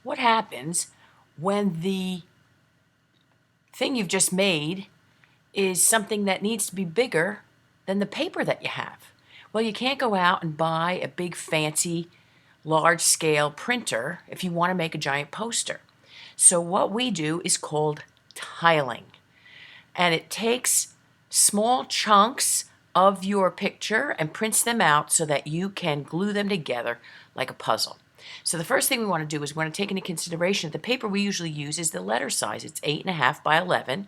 what happens when the thing you've just made is something that needs to be bigger than the paper that you have? Well, you can't go out and buy a big fancy large scale printer if you want to make a giant poster. So what we do is called tiling. And it takes small chunks of your picture and prints them out so that you can glue them together like a puzzle. So the first thing we want to do is we want to take into consideration that the paper we usually use is the letter size. It's 8.5 by 11.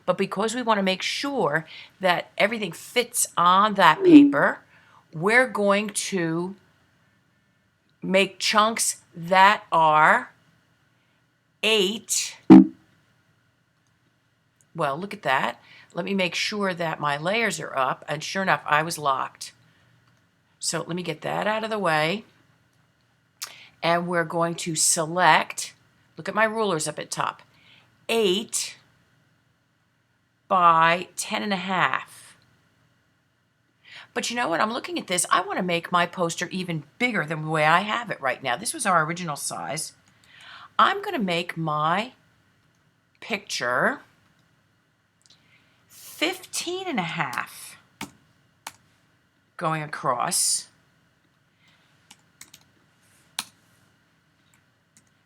But because we want to make sure that everything fits on that paper, we're going to make chunks that are 8. Well, look at that. Let me make sure that my layers are up, and sure enough, I was locked. So let me get that out of the way. And we're going to select, look at my rulers up at top, 8 by 10.5. But you know what? I'm looking at this. I want to make my poster even bigger than the way I have it right now. This was our original size. I'm going to make my picture 15.5 going across.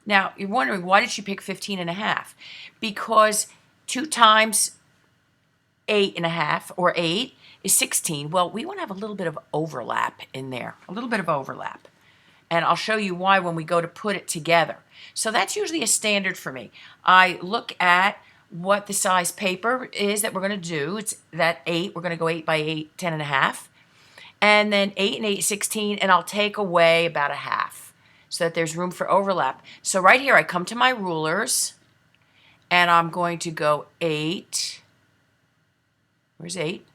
Now, you're wondering, why did she pick 15.5? Because 2 times 8.5, or 8, is 16. Well, we want to have a little bit of overlap in there, a little bit of overlap. And I'll show you why when we go to put it together. So that's usually a standard for me. I look at what the size paper is that we're going to do. It's that 8. We're going to go 8 by 8, 10.5. And then 8 and 8, 16, and I'll take away about a half so that there's room for overlap. So right here, I come to my rulers, and I'm going to go 8. Where's 8?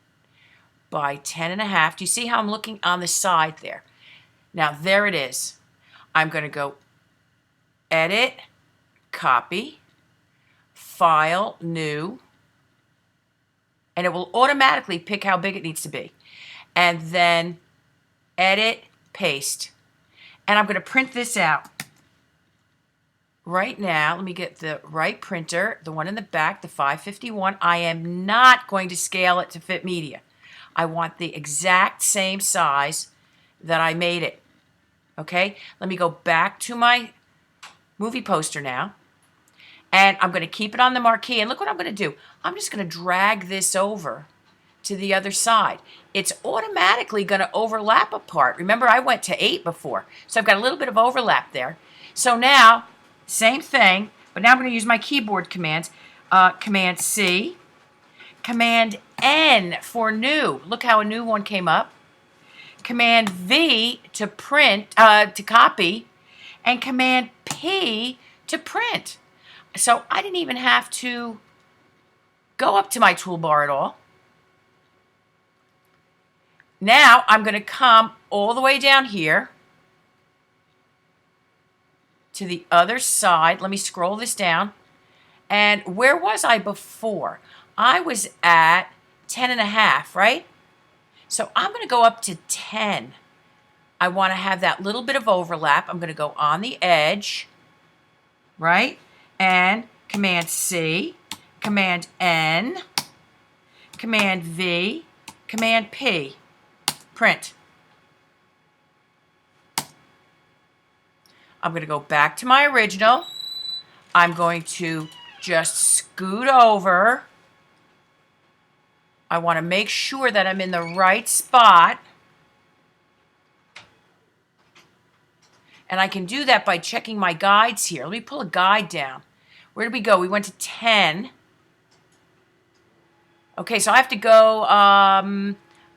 By 10.5. Do you see how I'm looking on the side there? Now, there it is. I'm going to go Edit, Copy, File, New, and it will automatically pick how big it needs to be. And then Edit, Paste. And I'm going to print this out. Right now, let me get the right printer, the one in the back, the 551. I am not going to scale it to fit media. I want the exact same size that I made it. Okay, let me go back to my movie poster now. And I'm going to keep it on the marquee. And look what I'm going to do. I'm just going to drag this over to the other side. It's automatically going to overlap a part. Remember, I went to 8 before. So I've got a little bit of overlap there. So now, same thing, but now I'm going to use my keyboard commands. Command C, Command N for new. Look how a new one came up. Command V to print, to copy, and Command P to print. So I didn't even have to go up to my toolbar at all. Now I'm going to come all the way down here to the other side. Let me scroll this down. And where was I before? I was at 10.5, right? So I'm going to go up to 10. I want to have that little bit of overlap. I'm going to go on the edge, right? And Command C, Command N, Command V, Command P, print. I'm going to go back to my original. I'm going to just scoot over. I want to make sure that I'm in the right spot. And I can do that by checking my guides here. Let me pull a guide down. Where did we go? We went to 10. Okay, so I have to go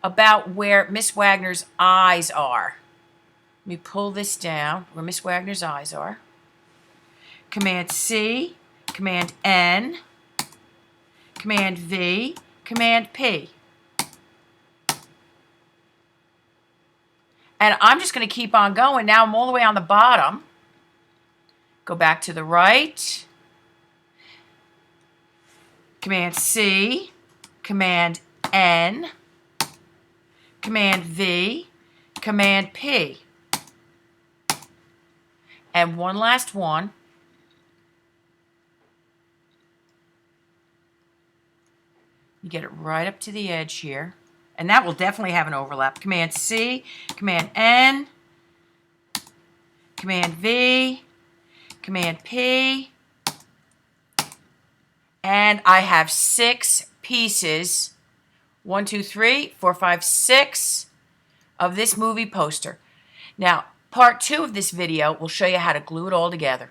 about where Miss Wagner's eyes are. Let me pull this down where Miss Wagner's eyes are. Command C, Command N, Command V, Command P. And I'm just going to keep on going. Now I'm all the way on the bottom. Go back to the right. Command C, Command N, Command V, Command P. And one last one. You get it right up to the edge here. And that will definitely have an overlap. Command C, Command N, Command V, Command P. And I have 6 pieces, 1, 2, 3, 4, 5, 6 of this movie poster. Now, part 2 of this video will show you how to glue it all together.